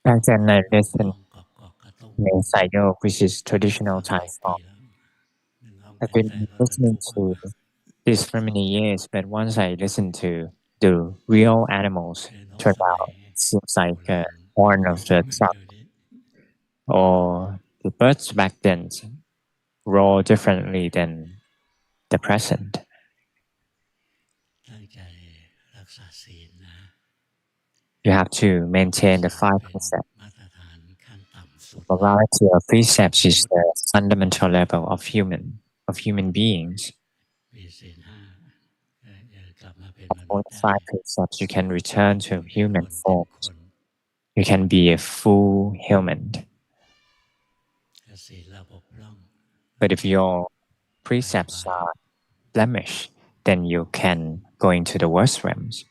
Back then I listened to Sayok, which is traditional Thai song. I've been listening to this for many years, but once I listened to the real animals, turned out it seems like a horn of the truck or the birds back then roar differently than the present. You have to maintain the 5%. Morality of precepts is the fundamental level of human beings. For the 5 precepts, you can return to human forms. You can be a full human. But if your precepts are blemished, then you can go into the worst realms.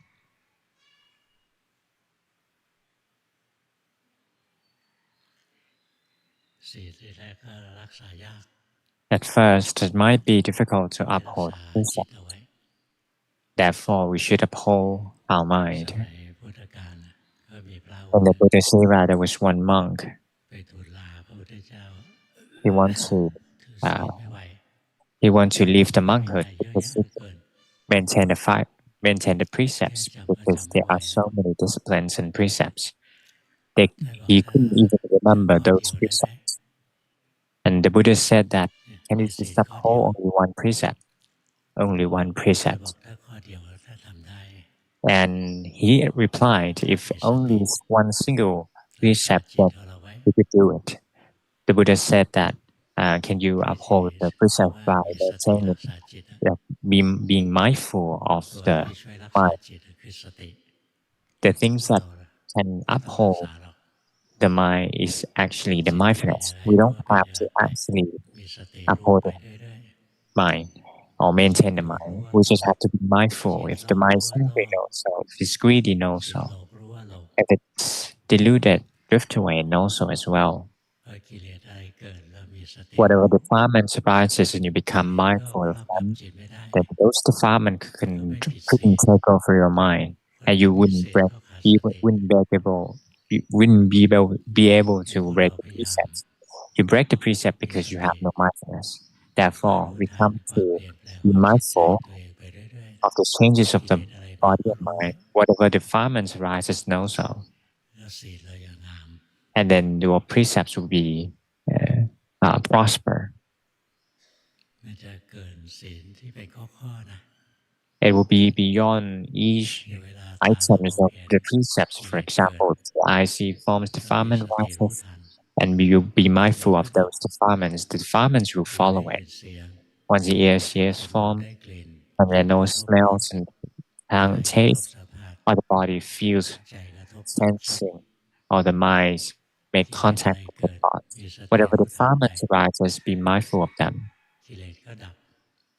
At first, it might be difficult to uphold precepts. Therefore, we should uphold our mind. In the Buddha's era, there was one monk. He wants to leave the monkhood because he maintain the precepts, because there are so many disciplines and precepts. He couldn't even remember those precepts. And the Buddha said that, can you just uphold only one precept? Only one precept. And he replied, if only one single precept, then you could do it. The Buddha said that, can you uphold the precept by maintaining, being mindful of the mind? The things that can uphold the mind is actually the mindfulness. We don't have to actually uphold the mind or maintain the mind. We just have to be mindful. If the mind is hungry, know so. If it's greedy, know so. If it's deluded, drift away, know so as well. Whatever defilements arises and you become mindful of them, then those defilements couldn't take over your mind, and you wouldn't be able to break the precepts. You break the precept because you have no mindfulness. Therefore, we come to be mindful of the changes of the body and mind. Whatever defilements arises, know so. And then your precepts will be prosper. It will be beyond each items of the precepts. For example, the eye see forms defilement rises, and you be mindful of those defilements. The defilements will follow it. Once the ear hears form, and the nose smells, and tongue tastes, or the body feels sensing, or the mind make contact with the thoughts. Whatever defilements arises, be mindful of them,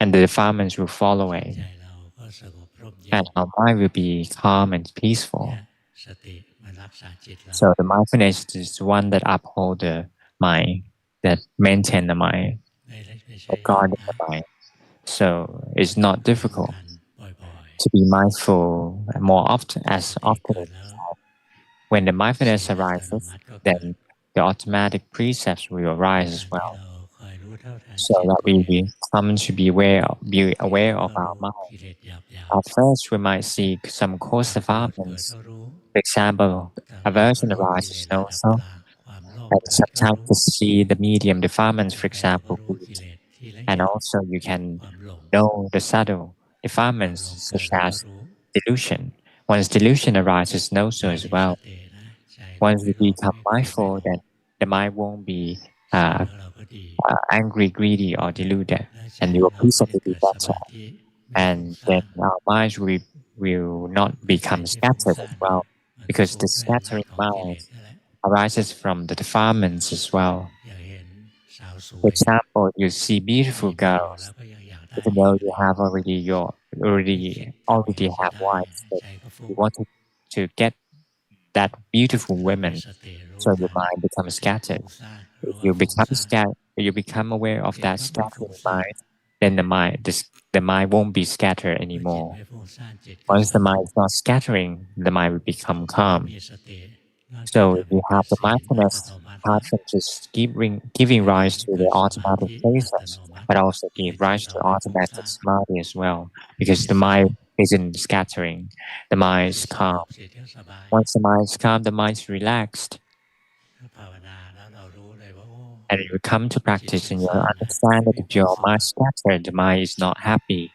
and the defilements will follow it, and our mind will be calm and peaceful. So the mindfulness is the one that uphold the mind, that maintain the mind, that guard the mind. So it's not difficult to be mindful more often, as often as possible. When the mindfulness arises, then the automatic precepts will arise as well. So that we come to be aware of our mind. At first, we might see some coarse defilements. For example, aversion arises also. And sometimes to see the medium defilements, for example, greed. And also you can know the subtle defilements such as delusion. Once delusion arises, know so as well. Once we become mindful, then the mind won't be angry, greedy, or deluded, and your peace will be better. And then our minds will not become scattered as well, because the scattering mind arises from the defilements as well. For example, you see beautiful girls, even though you have already have wives, but you want to get that beautiful women, so your mind becomes scattered. If you become aware of that scattering mind, then the mind won't be scattered anymore. Once the mind is not scattering, the mind will become calm. So you have the mindfulness apart from just giving rise to the automatic process, but also give rise to automatic samadhi as well, because the mind isn't scattering, the mind is calm. Once the mind is calm, the mind is relaxed. And you come to practice and you understand that if your mind is scattered, the mind is not happy.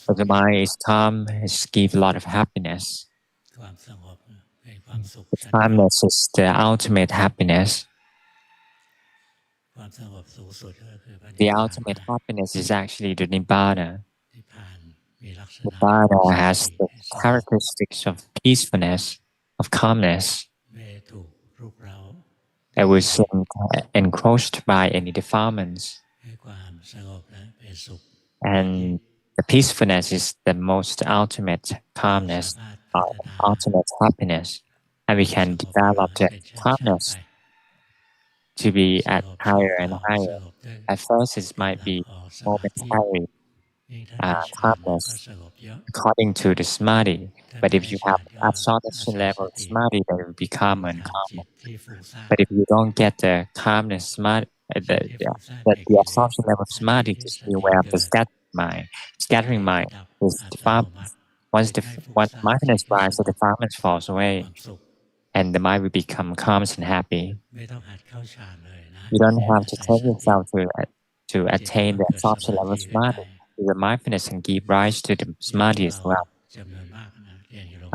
But the mind is calm, it gives a lot of happiness. The calmness is the ultimate happiness. The ultimate happiness is actually the Nibbana. Nibbana has the characteristics of peacefulness, of calmness. It wasn't encroached by any defilements. And the peacefulness is the most ultimate calmness, ultimate happiness. And we can develop that calmness to be at higher and higher. At first, it might be momentary calmness according to the samadhi. But if you have absorption level of samadhi, then it will become uncommon. But if you don't get the calmness samadhi, the absorption level of samadhi, just be aware of the scattering mind. Scattering mind is defilements. Once mindfulness rises, the defilements falls away, and the mind will become calm and happy. You don't have to train yourself to attain the absorption level of samadhi. The mindfulness can give rise to the samadhi as well.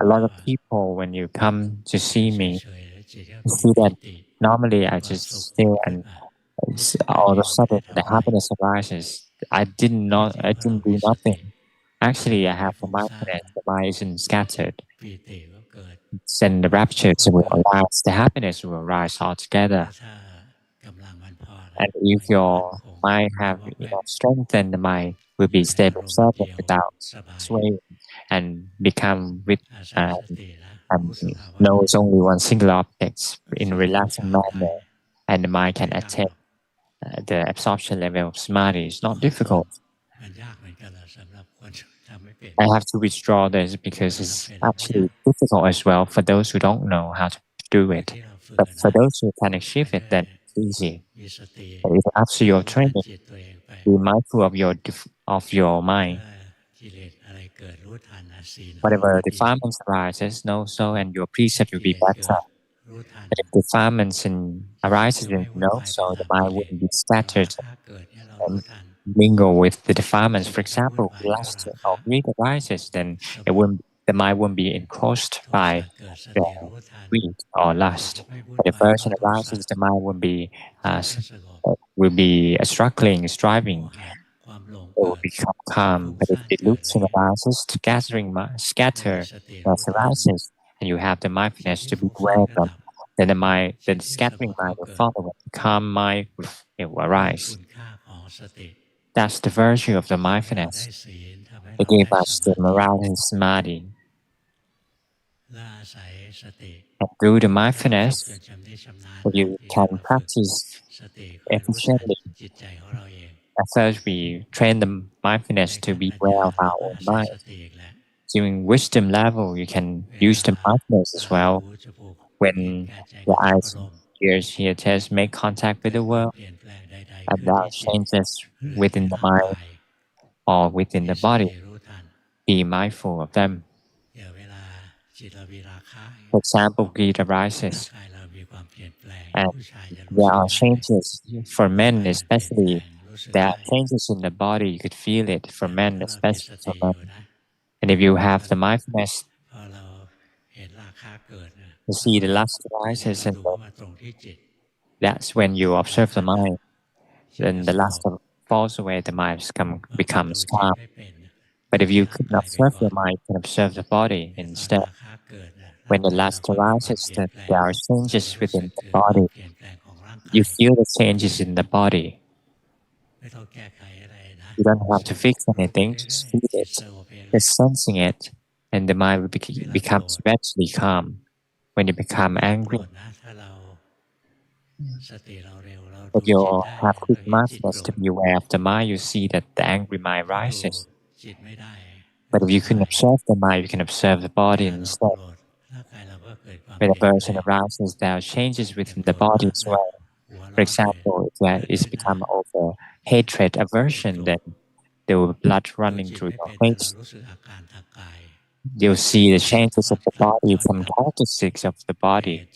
A lot of people, when you come to see me, you see that normally I just stay and all of a sudden the happiness arises. I didn't do nothing. Actually, I have the mindfulness. The mind isn't scattered. Then the rapture will arise. The happiness will arise altogether. And if your mind have enough strength, then the mind will be stable servant without swaying and become with and knows only one single object in relaxing manner, and the mind can attain the absorption level of samadhi. Is not difficult. I have to withdraw this because it's actually difficult as well for those who don't know how to do it. But for those who can achieve it, then it's easy. But it's after your training, be mindful of your mind. Whatever defilements arises, know so, and your precept will be better. But if defilements arises and know so, the mind wouldn't be scattered and mingle with the defilements. For example, lust or greed arises, then the mind won't be encroached by the greed or lust. But if aversion arises, the mind will be struggling, striving. It will become calm. But if delusion arises, scatter arises, and you have the mindfulness to be aware of them, then the scattering mind will follow. The calm mind will arise. That's the virtue of the mindfulness. It gave us the morality samadhi. And through the mindfulness, you can practice efficiently. At first, we train the mindfulness to be aware of our own mind. During wisdom level, you can use the mindfulness as well. When the eyes, ears, hear, taste make contact with the world, and there are changes within the mind or within the body, be mindful of them. For example, greed arises, and there are changes for men, especially. There are changes in the body. You could feel it for men, especially for men. And if you have the mindfulness, you see the lust arises, and that's when you observe the mind. Then the lust falls away. The mind becomes calm. But if you could not observe your mind, you can observe the body instead. When the lust arises, then there are changes within the body. You feel the changes in the body. You don't have to fix anything, just feel it, just sensing it, and the mind becomes eventually calm. When you become angry, If you have quick mindfulness to be aware of the mind, you see that the angry mind rises. But if you can observe the mind, you can observe the body instead. When aversion arises, there are changes within the body as well. For example, if there is become over hatred, aversion, then there will be blood running through your face. You'll see the changes of the body, some characteristics of the body,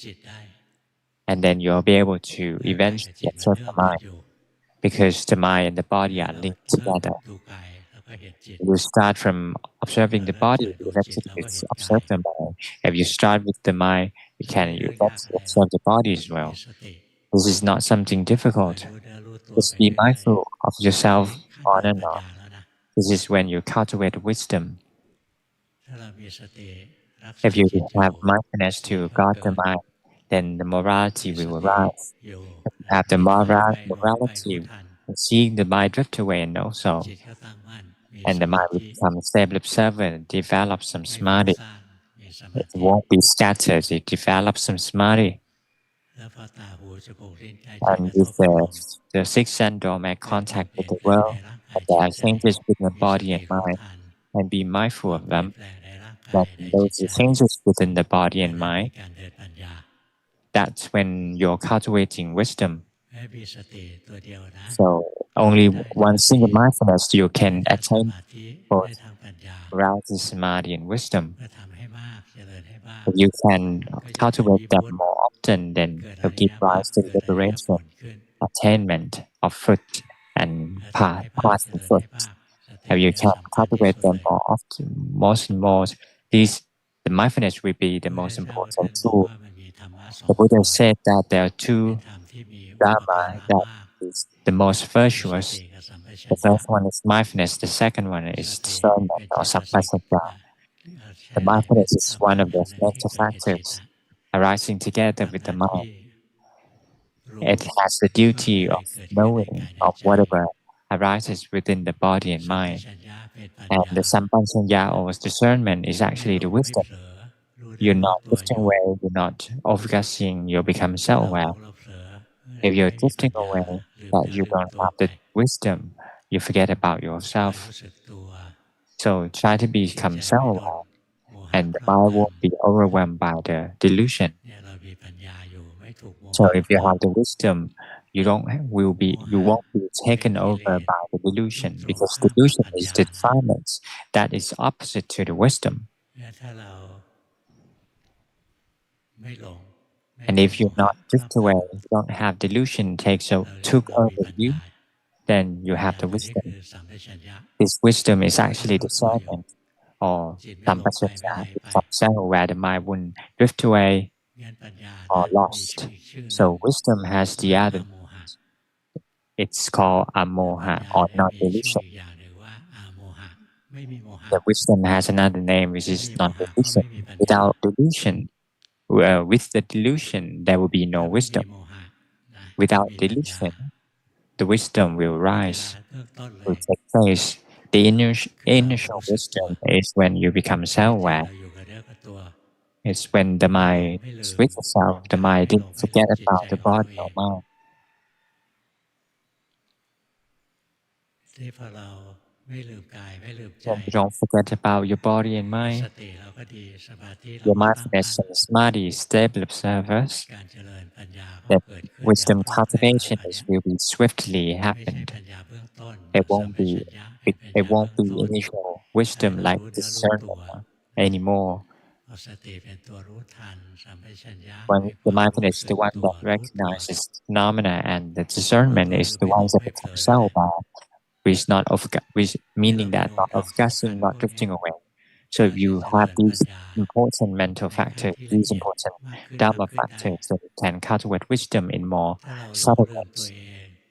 and then you'll be able to eventually observe the mind, because the mind and the body are linked together. You start from observing the body, you eventually observe the mind. If you start with the mind, you can eventually observe the body as well. This is not something difficult. Just be mindful of yourself on and on. This is when you cultivate wisdom. If you have mindfulness to guard the mind, then the morality will arise. If you have the morality, seeing the mind drift away and also, and the mind will become a stable observer and develop some samadhi. It won't be scattered, it develops some samadhi. And with the sixth sense or make contact with the world, and there are changes within the body and mind, and be mindful of them. That those changes within the body and mind, that's when you're cultivating wisdom. So only one single mindfulness you can attain both morality, samadhi, and wisdom. If you can cultivate them more often, then it'll give rise to liberation, attainment of fruit and path and fruit. If you can cultivate them more often, more and more, the mindfulness will be the most important tool. The Buddha said that there are two Dhamma that is the most virtuous. The first one is mindfulness, the second one is discernment or sampajanya. The mindfulness is one of the mental factors arising together with the mind. It has the duty of knowing of whatever arises within the body and mind. And the sampajanya or discernment is actually the wisdom. You're not drifting away, you're not overguessing, you become self-aware. If you're drifting away, that you don't have the wisdom, you forget about yourself. So try to become self-aware, and the mind won't be overwhelmed by the delusion. So if you have the wisdom, you won't be taken over by the delusion, because delusion is the defilement that is opposite to the wisdom. And if you're not drift away, you don't have delusion took over you, then you have the wisdom. This wisdom is actually discernment or sampajanya, where the mind wouldn't drift away or lost. So wisdom has the other name. It's called amoha or non-delusion. The wisdom has another name, which is non-delusion. Without delusion, with the delusion, there will be no wisdom. Without delusion, the wisdom will rise, will take place. The initial wisdom is when you become self-aware. It's when the mind is with itself, the mind didn't forget about the body or mind. When you don't forget about your body and mind, your mindfulness and samadhi stable observers, that wisdom cultivation will be swiftly happened. It won't be initial wisdom like discernment anymore. When the mindfulness is the one that recognizes phenomena, and the discernment is the one that becomes self-aware, meaning that not overguessing, not drifting away. So if you have these important mental factors, these important Dhamma factors, then you can cultivate wisdom in more subtle ways.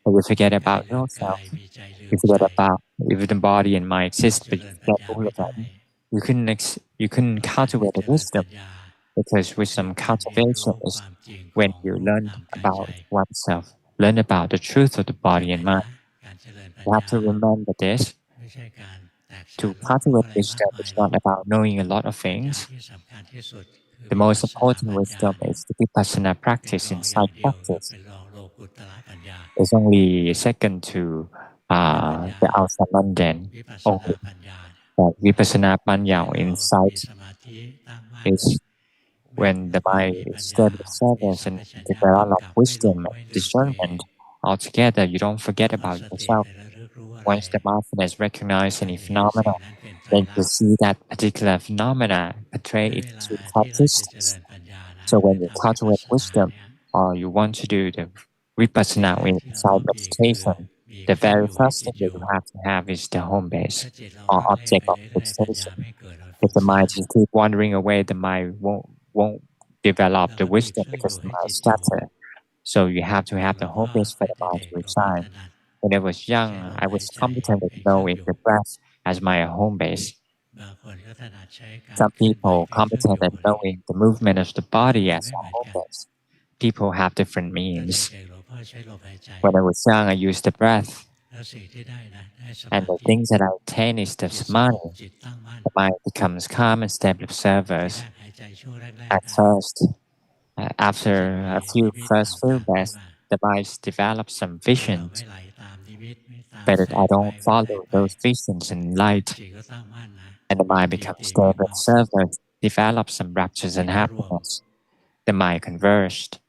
But you forget about yourself. You forget about if the body and mind exist, but you forget all of them. You couldn't cultivate the wisdom, because wisdom cultivation is when you learn about oneself, learn about the truth of the body and mind. You have to remember this. To cultivate wisdom is not about knowing a lot of things. The most important wisdom is the vipassana practice, insight practice. It's only second to the outside then. Only that vipassana panya or insight is when the mind is steady service and develop wisdom and discernment altogether. You don't forget about yourself. Once the mindfulness recognizes any phenomena, then you see that particular phenomena portray its two characteristics. So when you cultivate wisdom or you want to do the vipassana or insight meditation, the very first thing that you have to have is the home base or object of meditation. If the mind just keep wandering away, the mind won't develop the wisdom because the mind is scattered. So you have to have the home base for the mind to reside. When I was young, I was competent at knowing the breath as my home base. Some people competent at knowing the movement of the body as a home base. People have different means. When I was young, I used the breath, and the things that I attain is the samadhi. The mind becomes calm and stable observers. At first, after a few breaths, the mind develops some visions, but I don't follow those visions in light, and the mind becomes stable observers, develops some raptures and happiness. The mind converged,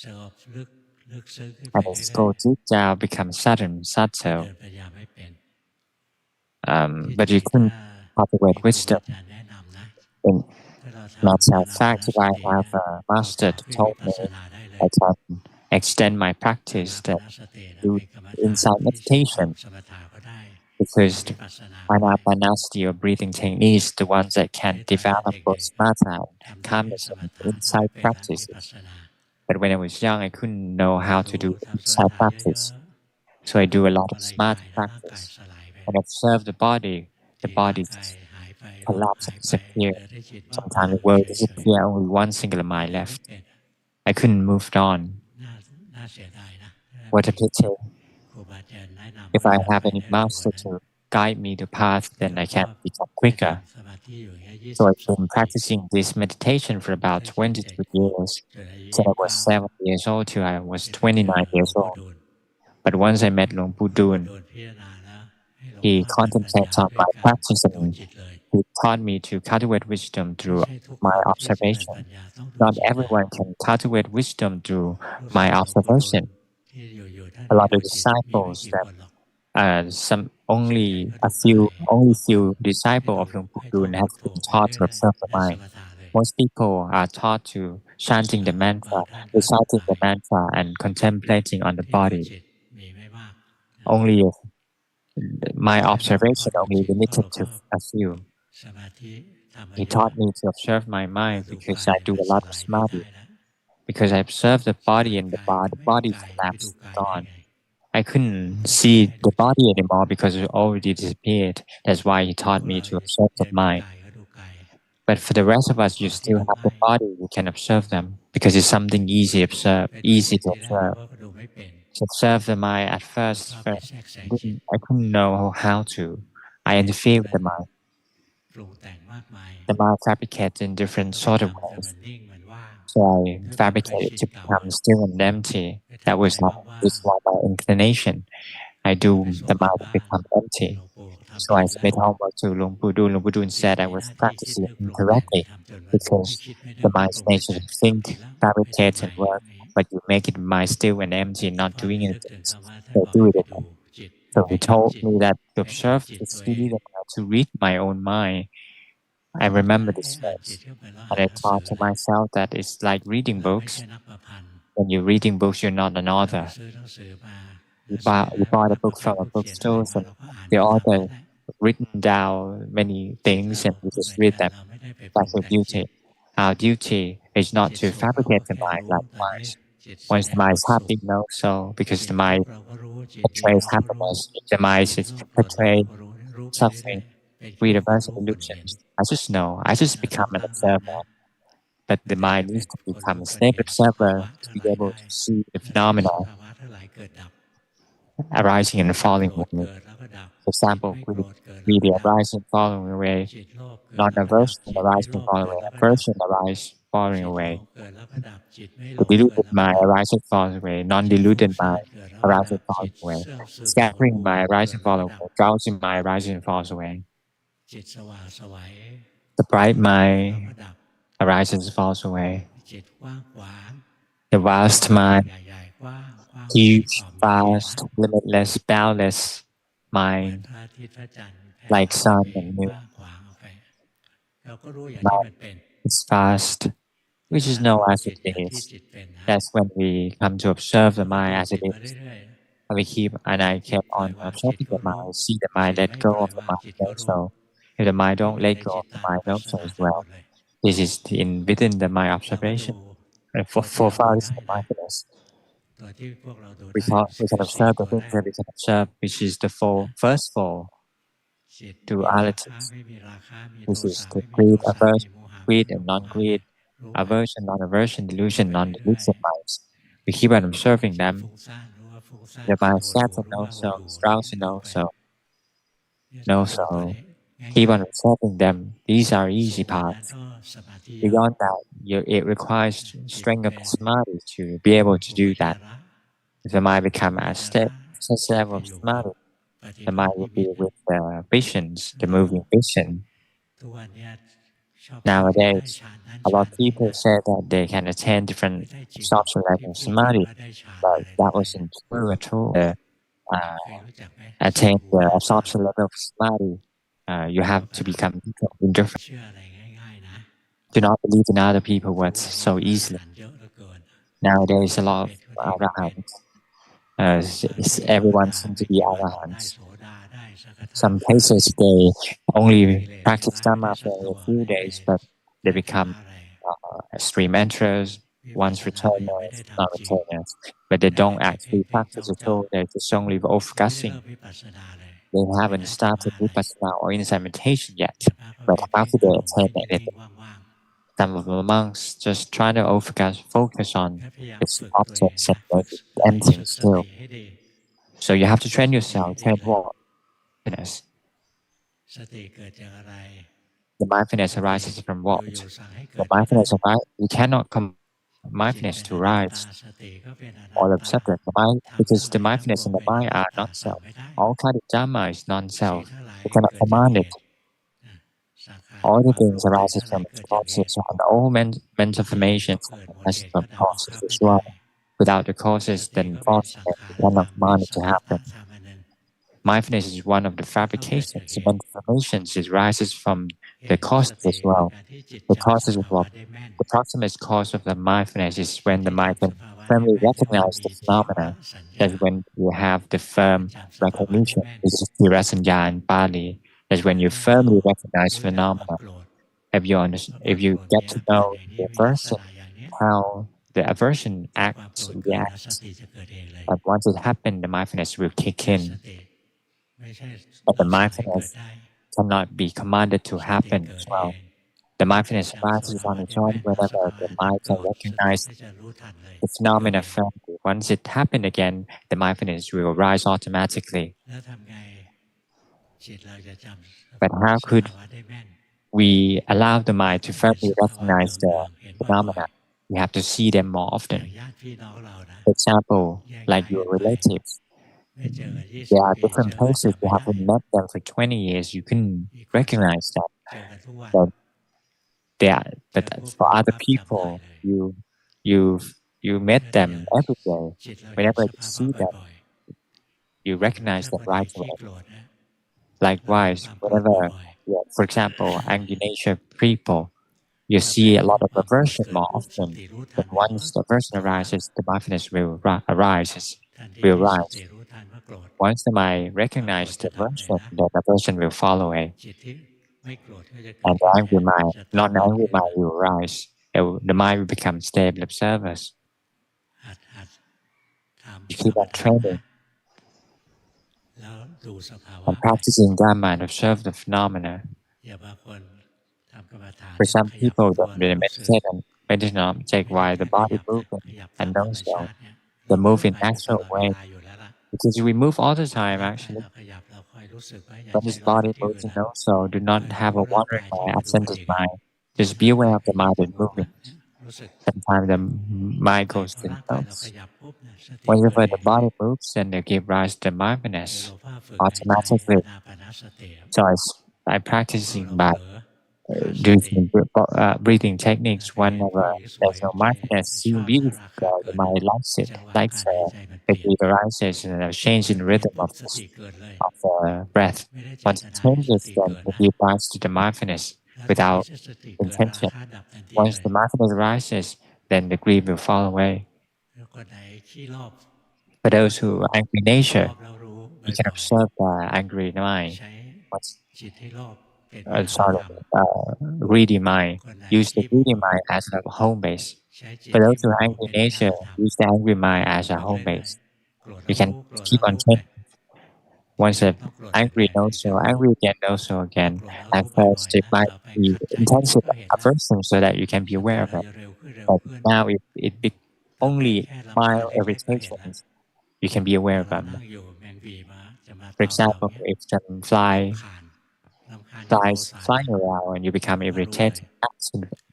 and its goal deep down becomes subtle. But you couldn't cultivate wisdom. In matter of fact, if I have a master told me I can extend my practice that do insight meditation because anapanasati or breathing techniques, the ones that can develop both samatha and calmness and insight practices. But when I was young, I couldn't know how to do insight practice, so I do a lot of samatha practice and observe the body just collapse and disappear. Sometimes it will disappear, only one single mind left. I couldn't move on. What a pity. If I have any master to guide me to path, then I can become quicker. So I've been practicing this meditation for about 22 years. Since I was 7 years old till I was 29 years old. But once I met Luangpu Dun, he contemplated on my practice and he taught me to cultivate wisdom through my observation. Not everyone can cultivate wisdom through my observation. A lot of disciples that only few disciples of Luang Pu Dun have been taught to observe the mind. Most people are taught to chanting the mantra, reciting the mantra, and contemplating on the body. Only my observation only limited to a few. He taught me to observe my mind because I do a lot of samadhi. Because I observe the body and the body collapsed, gone. I couldn't see the body anymore because it already disappeared. That's why he taught me to observe the mind. But for the rest of us, you still have the body. You can observe them because it's something easy to observe. To observe the mind at first, I couldn't know how to. I interfere with the mind. The mind fabricates in different sort of ways. So I fabricated to become still and empty. This was my inclination. I do the mind to become empty. So I submit homework to Luangpu Dun. Luangpu Dun said I was practicing incorrectly because the mind's nature is to think, fabricate, and work, but you make it mind still and empty, not doing anything. So do it again. So he told me that to observe, to see, and to read my own mind. I remember this phrase, and I thought to myself that it's like reading books. When you're reading books, you're not an author. You buy the book from a bookstore, and the author written down many things, and you just read them. That's your duty. Our duty is not to fabricate the mind likewise. Once the mind is happy, no, so because the mind portrays happiness, if the mind is portray suffering, we reverse illusions. I just know. I just become an observer. But the mind needs to become a stable observer to be able to see the phenomena arising and falling away. For example, greed arising, falling away, non-aversion arising, falling away, aversion arise, falling away. The deluded mind arises and falls away. Non-deluded mind arises and falls away. Scattering mind arises and falls away. Drowsy mind arises and falls away. The bright mind arises and falls away. The vast mind, huge, vast, limitless, boundless mind, like sun and moon. Mind is vast, which is known as it is. That's when we come to observe the mind as it is. And we keep, and I kept on observing the mind, see the mind, let go of the mind also. If the mind don't let go of the mind also as well. This is within the mind observation. And for far is the mindfulness. We can observe the things that we can observe, which is the first four dualities. This is the greed, aversion, greed and non-greed, aversion, non-aversion, delusion, non-delusion minds. We keep on observing them. The mind sets and also, strauss and also, keep on observing them. These are easy paths. Beyond that, it requires strength of samadhi to be able to do that. If the mind becomes a such level of samadhi, the mind will be with the visions, the moving vision. Nowadays, a lot of people say that they can attain different absorption levels of samadhi, but that wasn't true at all. Attain the absorption level of samadhi, you have to become indifferent. Do not believe in other people's words so easily. Nowadays, a lot of arahants. Everyone seems to be arahants. Some cases they only practice Dhamma for a few days, but they become stream enterers, once returners, non-returners. But they don't actually practice at all. They're just only overgussing. They haven't started vipassana or insight meditation yet. But how could they attain anything? Some of the monks just try to focus on its objects and make it empty still. So you have to train yourself. Train what? Mindfulness. The mindfulness arises from what? The mindfulness arises. You cannot come mindfulness to rise all of a sudden. Because the mindfulness and the mind are not self. All kind of Dhamma is non-self. You cannot command it. All the things arises from its causes, and all mental formations arise from causes as well. Without the causes, then unfortunately you cannot command it to happen. Mindfulness is one of the fabrications. The mental formations arises from the causes as well. The causes of what? The proximate cause of the mindfulness is when the mind can firmly recognize the phenomena. That's when you have the firm recognition. This is Tirasanya in Pali. That's when you firmly recognize phenomena. If you get to know the aversion, how the aversion reacts, and once it happens, the mindfulness will kick in. But the mindfulness cannot be commanded to happen as well. The mindfulness arises on its own whenever the mind can recognize the phenomena firmly. Once it happens again, the mindfulness will arise automatically. But how could we allow the mind to firmly recognize the phenomena? We have to see them more often. For example, like your relatives. There are different places you haven't met them for 20 years. You can recognize them. But for other people, you met them every day. Whenever you see them, you recognize them right away. Likewise, whenever, for example, Indonesia people, you see a lot of aversion more often. But once the aversion arises, the mindfulness will rise. Once the mind recognizes the aversion, then the aversion will fall away. And the angry mind, non-angry mind will rise. The mind will become stable observers. You keep on training and practicing Dhamma and observe the phenomena. For some people, they meditate and meditate on object while the body moving and also they move in natural way. Because we move all the time actually. When this body moves and also do not have a wandering mind, absent mind. Just be aware of the mind that's moving. Sometimes the mind goes to thoughts. Whenever the body moves and they give rise to mindfulness automatically. So I practicing by using breathing techniques whenever there's no mindfulness, seeing beautiful there, the mind likes it, likes the breath arises and a change in rhythm of the breath. Once it changes, then it gives rise to the mindfulness without intention. Once the mindfulness arises, then the grief will fall away. For those who are angry nature, you can observe the angry mind. Once, sorry, greedy mind. Use the greedy mind as a home base. For those who are angry nature, use the angry mind as a home base. You can keep on changing. Once the angry knows so angry again knows so again. At first, it might be intensive at first, so that you can be aware of it. But now it be only mild irritations. You can be aware of them. For example, if some flies flying around and you become irritated,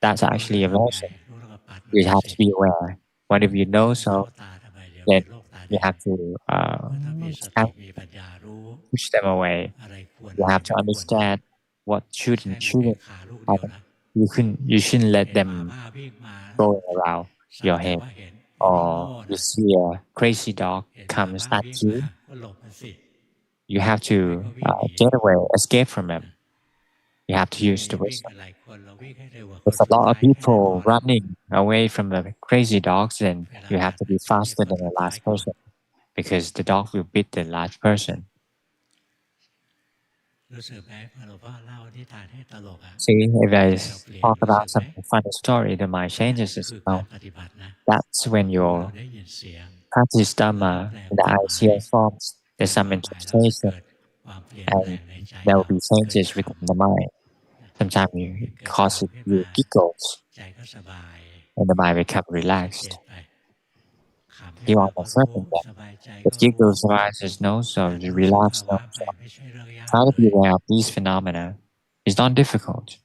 that's actually aversion. You have to be aware. What if you know so, then you have to push them away. You have to understand what shouldn't happen. You shouldn't let them going around your head. Or you see a crazy dog comes at you, you have to get away, escape from him. You have to use the wisdom. There's a lot of people running away from the crazy dogs, and you have to be faster than the last person because the dog will beat the last person. See, if I talk about some funny story, the mind changes as well. That's when your practice Dhamma, the ideal forms, there's some interpretation, and there will be changes within the mind. Sometimes it causes you giggles, and the mind becomes relaxed. You are observing that. The giggles arises no so, you relax no so. Try to be aware of these phenomena. It's not difficult.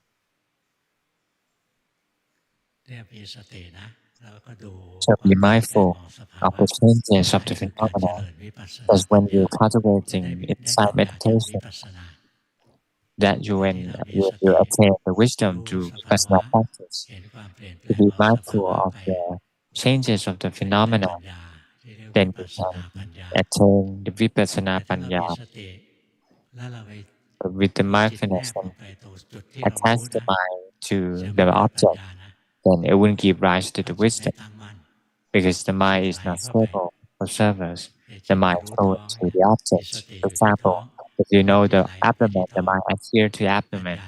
So be mindful of the changes of the phenomena, because when you're cultivating inside meditation, that you attain the wisdom to personal practice, to be mindful of the changes of the phenomena, then you can attain the vipassana panya with the mindfulness and attach the mind to the object, then it will give rise to the wisdom because the mind is not stable observers. The mind goes to the object. For example, if you know the abdomen, the mind adhere to the abdomen,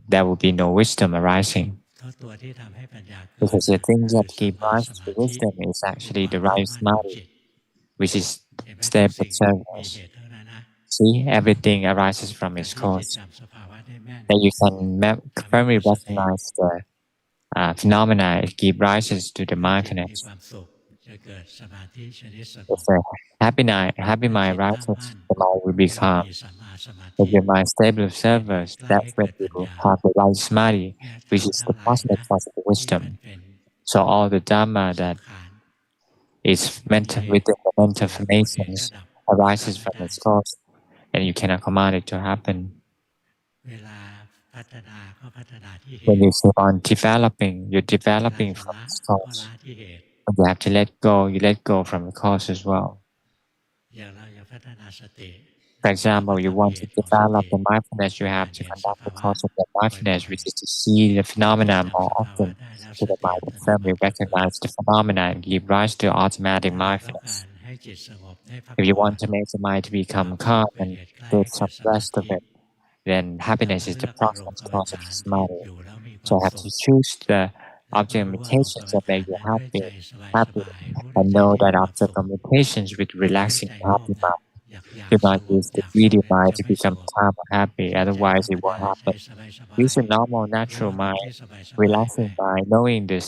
there will be no wisdom arising. Because the thing that gives rise to wisdom is actually the right samadhi, which is step observers. See, everything arises from its cause. That you can firmly recognize the phenomena it gives rises to the mindfulness. If the happy mind rises, the mind will be calm. If your mind stable observers, that's when you have the right samadhi, which is the cosmic cause of wisdom. So all the Dhamma that is meant within the mental formations arises from its cause, and you cannot command it to happen. When you keep on developing, you're developing from its cause. When you have to let go, you let go from the cause as well. For example, you want to develop the mindfulness, you have to conduct the cause of the mindfulness, which is to see the phenomena more often, so the mind will firmly recognize the phenomena and give rise to automatic mindfulness. If you want to make the mind to become calm and get some rest of it, then happiness is the proximate cause of samadhi. So I have to choose the object of meditations that make you happy, and know that object of meditations with relaxing happy mind. Do not use the greedy mind to become calm or happy, otherwise it won't happen. Use a normal, natural mind, relaxing mind, knowing the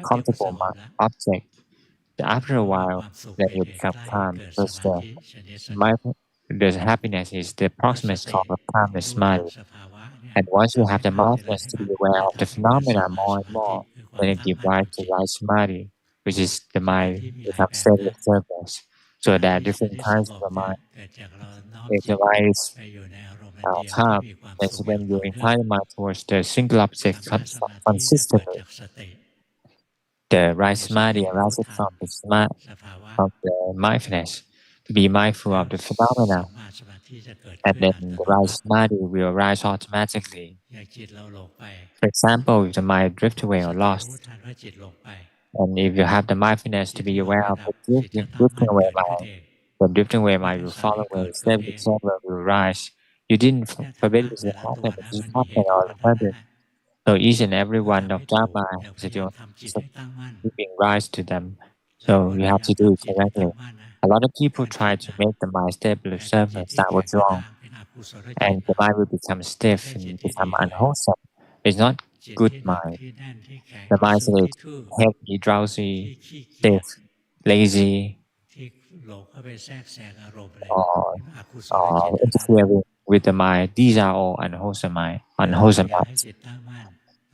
comfortable object. After a while, then you become calm because my, the happiness is the proximate cause of calmness mind. And once you have the mindfulness to be aware of the phenomena more and more, then it gives rise to right samadhi, which is the mind becomes steady observers. So there are different kinds of the mind. If the mind is calm, then when you incline the mind towards the single object consistently, the right samadhi arises from the from the mindfulness to be mindful of the phenomena, and then the right samadhi will arise automatically. For example, if the mind drift away or lost, and if you have the mindfulness to be aware of the drifting away mind, the drifting away mind will fall away, stable observer will rise. You didn't forbid it to happen, it just happened all of a sudden. So each and every one of Dhamma has its own giving rise to them. So you have to do it correctly. A lot of people try to make the mind stable observer. That was wrong. And the mind will become stiff and become unwholesome. It's not good mind. The mind is heavy, drowsy, stiff, lazy, or interfering with the mind. These are all unwholesome minds.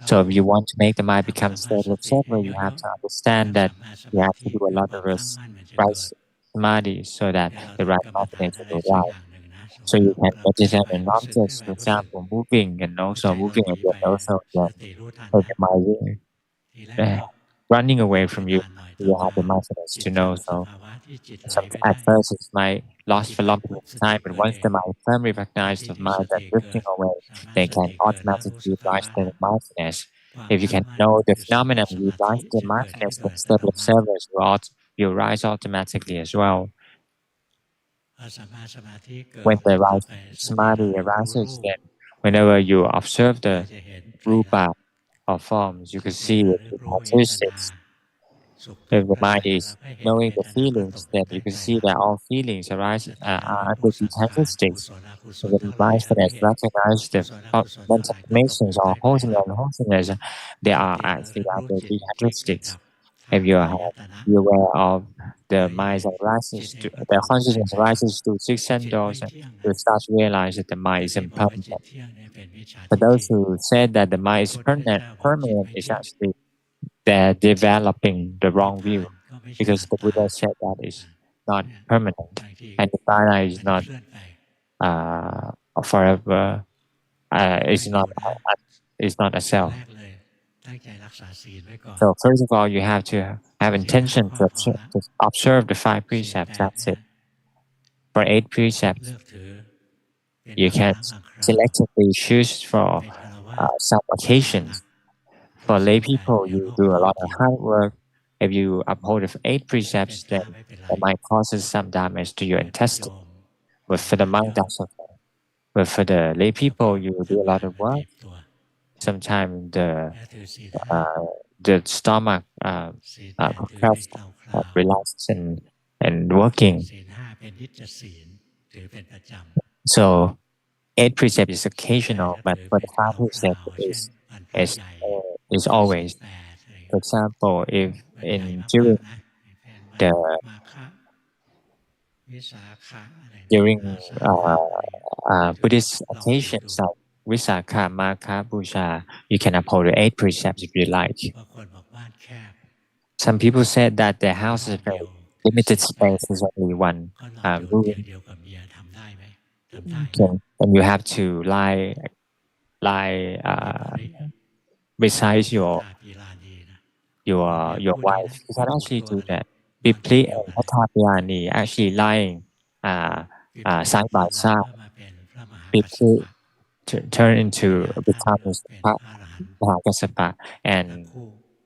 So if you want to make the mind become stable observer, you have to understand that you have to do a lot of right samadhi so that the right confidence will rise. So you can meditate on objects, for example, moving and also moving again, also again. So the mind will, running away from you. You have the mindfulness to know. So at first it might last for a long period of time, but once the mind firmly recognizes the mind that drifting away, they can automatically rise to the mindfulness. If you can know the phenomenon, you rise to the mindfulness, then stable observers will rise automatically as well. When the right samadhi arises, then whenever you observe the rupa or forms, you can see the characteristics. If the mind is knowing the feelings, then you can see that all feelings arise are under the characteristics. When the mindfulness recognize the mental formations or wholesome and unwholesomeness, they are actually under the characteristics. If you have be aware of the mind's arises, the consciousness arises to six senses, you start to realize that the mind is impermanent. For those who said that the mind is permanent is actually they're developing the wrong view, because the Buddha said that is not permanent, and the Dhamma is not forever. It's not a self. So first of all, you have to have intention to observe the five precepts. That's it. For 8 precepts, you can selectively choose for some occasions. For lay people, you do a lot of hard work. If you uphold the 8 precepts, then it might cause some damage to your intestine. But for the monk, that's okay. But for the lay people, you do a lot of work. Sometimes the stomach compressed, relaxed, and working. So 8 precepts is occasional, but for the 5 precepts is is always. For example, if during the Buddhist occasions like Visakha, Magha, Busha, you can uphold the 8 precepts if you like. Some people said that their house is very limited space, is only one room, and you have to lie beside your wife. You can actually do that. Bipli and Patapayani actually lying side by side. Bipli turn into becomes Bhagasapa, and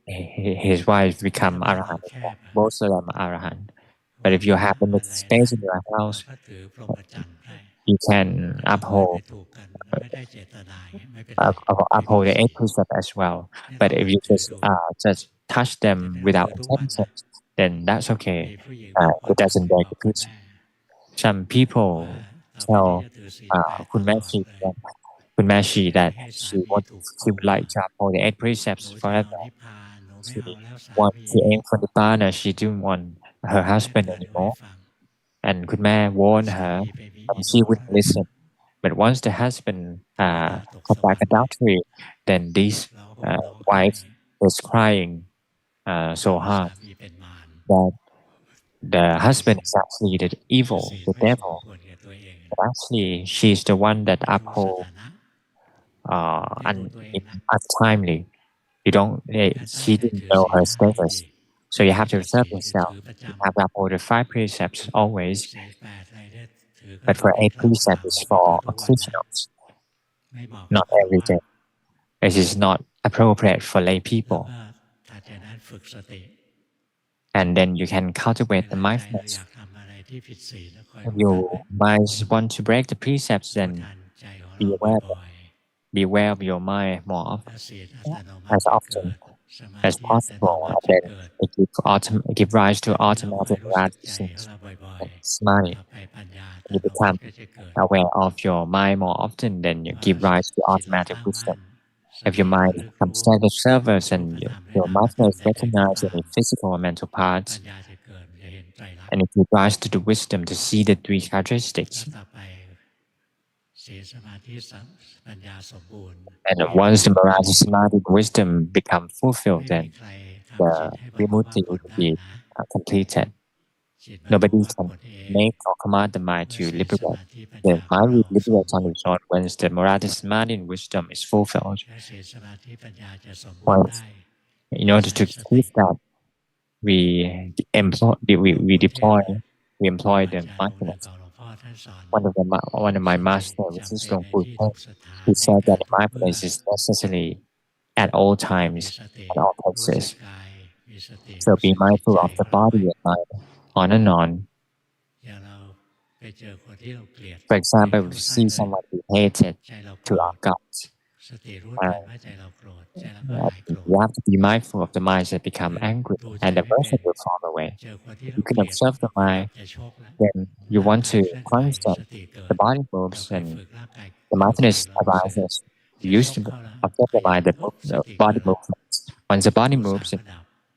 his wife become Arahant. Both of them are Arahant. But if you have limited space in your house, you can uphold the 8 precept as well. But if you just touch them without intention, then that's okay. It doesn't break the precept. Some people tell Kun Meshi that she would like to uphold the 8 precepts forever. She aimed for the partner. She didn't want her husband anymore. And Kun Me warned her, and she wouldn't listen. But once the husband commit adultery, then this wife is crying so hard that the husband is actually the evil, the devil. But actually, she's the one that uphold untimely. You don't. She didn't know her status, so you have to observe yourself. You have to uphold the 5 precepts always. But for 8 precepts, it's for occasionals, not every day. It is not appropriate for lay people. And then you can cultivate the mindfulness. If you might want to break the precepts, then be aware of your mind more often, as often as possible, and then it give rise to automatic realizations and samadhi. You become aware of your mind more often, then you give rise to automatic wisdom. If your mind becomes standard servers and your mindfulness recognizes any physical or mental parts, and it gives rise to the wisdom to see the 3 characteristics. And once the morality, samadhi, wisdom become fulfilled, then the vimutti will be completed. Nobody can make or command the mind to liberate. The mind will liberate on its own once the morality, samadhi, and wisdom is fulfilled. Once, in order to achieve that, we employ the mindfulness. One of my masters, which is Luangpu Pramote, he said that mindfulness is necessary at all times, at all places. So be mindful of the body and mind, on and on. For example, if we see someone we hated to our guts, you have to be mindful of the minds that become angry, and the person will fall away. If you can observe the mind, then you want to punch them. The body moves and the mindfulness arises. You used to observe the mind, the body movements. Once the body moves, and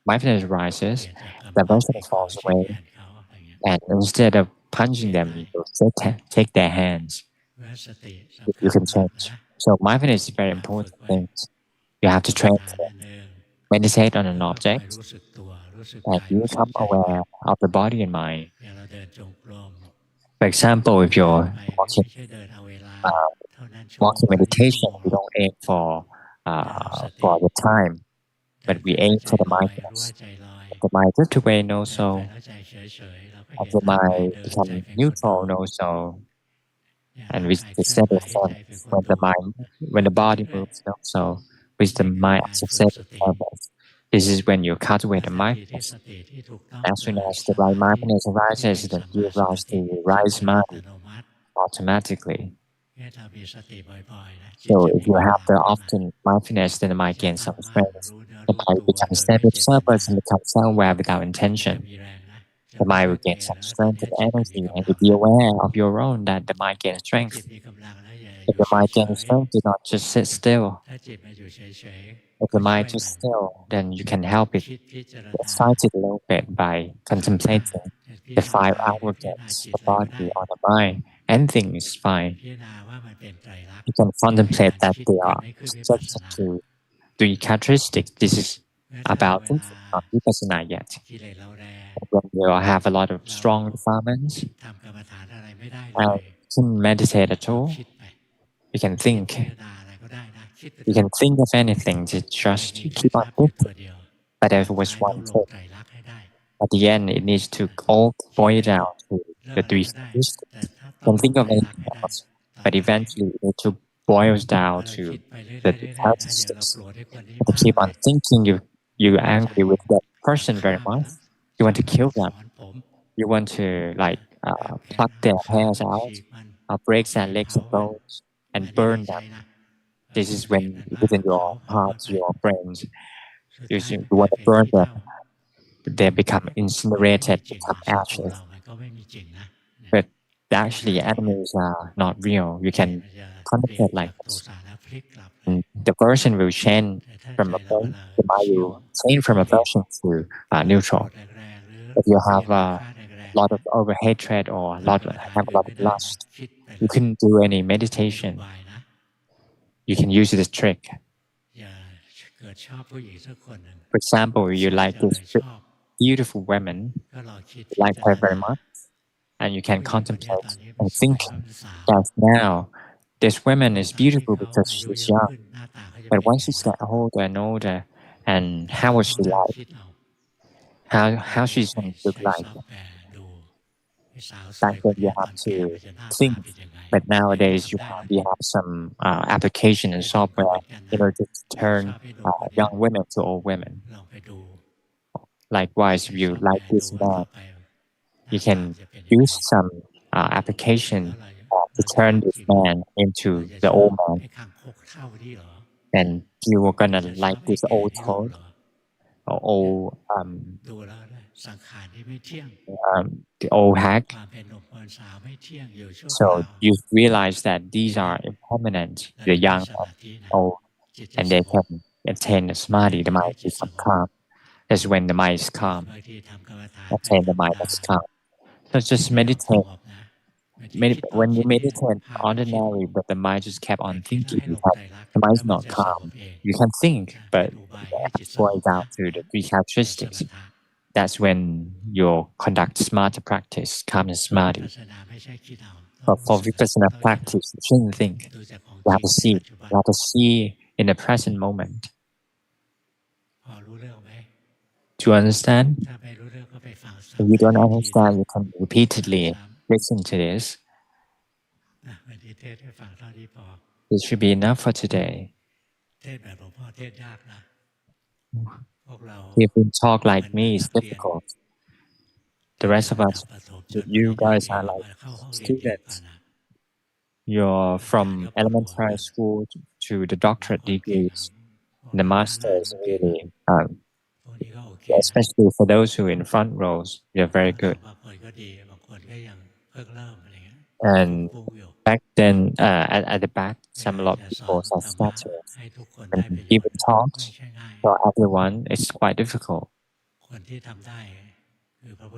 mindfulness arises, the person falls away, and instead of punching them, you take their hands. You can change. So mindfulness is a very important thing. You have to train to meditate on an object, and you become aware of the body and mind. For example, if you're walking meditation, we don't aim for the time, but we aim for the mindfulness. If the mind drift away, no soul. If the mind become neutral, no soul. And with the seventh sense, when the body moves, no soul. With the mind as a seventh sense, this is when you cultivate the mindfulness. As soon as the right mindfulness arises, then you rise to rise mind automatically. So if you have the often mindfulness, then the mind gains some strength. The mind becomes stable servers and becomes self-aware without intention. The mind will gain some strength and energy, and you be aware of your own that the mind gains strength. If the mind gains strength, do not just sit still. If the mind is still, then you can help it excite it a little bit by contemplating the 5 outward gates, the body or the mind. Anything is fine. You can contemplate that they are subject to 3 characteristics. This is about thinking, not vipassana yet. When you have a lot of strong defilements, and you can meditate at all, you can think. You can think of anything, just keep on thinking. But there was one thing. At the end, it needs to all boil down to the 3 characteristics. You can think of anything else, but eventually it to boils down to the 3 characteristics. If you keep on thinking, you're angry with that person very much. You want to kill them. You want to pluck their hairs out, break their legs and bones, and burn them. This is when within your heart, your brains, you want to burn them. They become incinerated, become ashes. But actually, enemies are not real. You can contemplate like this. And the version will change from the mind will change from aversion to neutral. If you have a lot of over hatred or have a lot of lust, you couldn't do any meditation, you can use this trick. For example, you like this beautiful woman, you like her very much, and you can contemplate and think that now this woman is beautiful because she's young, but once she gets older and older, and how was she like? How she's going to look like? Back then you have to think, but nowadays you have some application and software in order to turn young women to old women. Likewise, if you like this man, you can use some application to turn this man into the old man, and you are gonna like this old toad or old the old hag. So you realize that these are impermanent, the young and old, and they can attain the samadhi, the mind becomes calm. That's when the mind is calm. Attain the mind that's calm. So just meditate. When you meditate ordinary, but the mind just kept on thinking because the mind is not calm. You can think, but you have to go down to the three characteristics. That's when you conduct smarter practice, calm and samadhi. But for vipassana practice, you shouldn't think. You have to see. You have to see in the present moment. Do you understand? If you don't understand, you can repeatedly listen to this. This should be enough for today. If you talk like me, it's difficult. The rest of us, you guys are like students. You're from elementary school to the doctorate degrees. The master is really, especially for those who are in front rows, you're very good. And back then, at the back, a lot of people are scattered. And giving talks for everyone is quite difficult.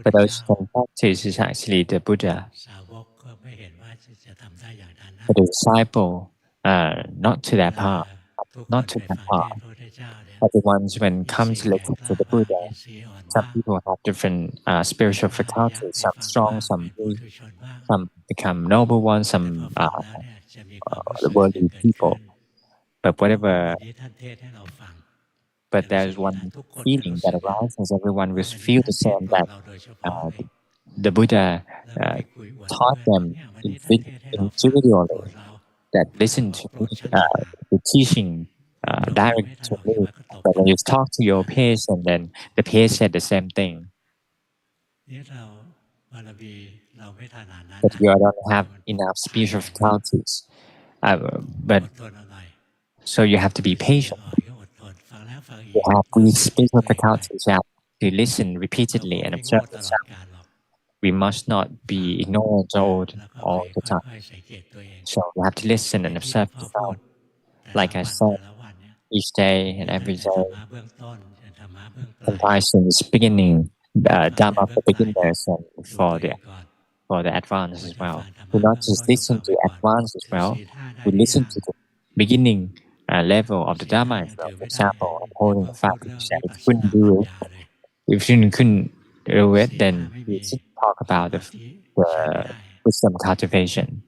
For those who can practice is actually the Buddha. For the disciple, not to that path, not to that path. But the ones when comes listen to the Buddha, some people have different spiritual faculties, some strong, some weak, some become noble ones, some worldly people. But whatever, but there's one feeling that arises, everyone will feel the same, that the Buddha taught them individually, that listen to the teaching direct to me. But when you talk to your peers, and then the peers said the same thing. But you don't have enough spiritual faculties. But so you have to be patient. You have these spiritual faculties. You have to listen repeatedly and observe yourself. We must not be ignorant all the time. So we have to listen and observe yourself. Like I said, each day and every day. Sometimes in the beginning, Dhamma for beginners and for the advanced as well. We not just listen to advanced as well. We listen to the beginning level of the Dhamma as well. For example, upholding the 5%. If you couldn't do it, if you couldn't do it, then we should talk about the wisdom cultivation.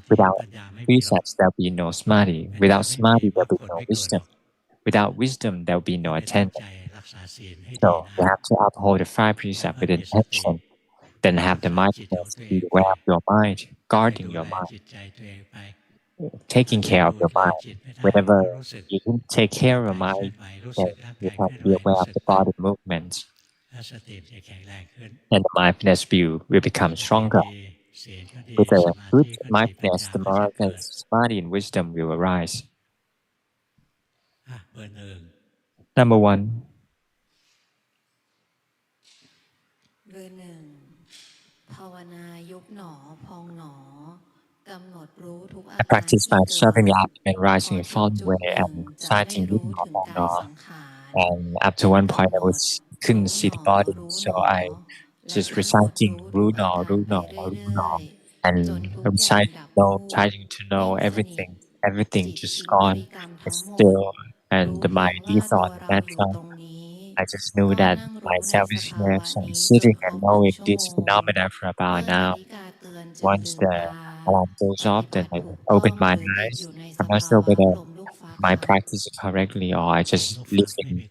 Without precepts, there'll be no samadhi. Without samadhi, there'll be no wisdom. Without wisdom, there'll be no attainment. So you have to uphold the 5 precepts with intention. Then have the mindfulness, be aware of your mind, guarding your mind, taking care of your mind. Whenever you can take care of your mind, then you can be aware of the body movements. And the mindfulness view will become stronger. With a good mindfulness, the moral samadhi and wisdom will arise. Number 1. I practice by observing the abdomen rising and falling away and reciting Ru No Pong No. And up to one point I couldn't see the body, so I just reciting Ru No, Ru No, Ru No. and I'm trying to know everything. Everything just gone. It's still, and my default natural. I just knew that myself is here, so I'm sitting and knowing this phenomena for about an hour. Once the alarm goes off, then I open my eyes. I'm not sure whether my practice is correctly or I just live in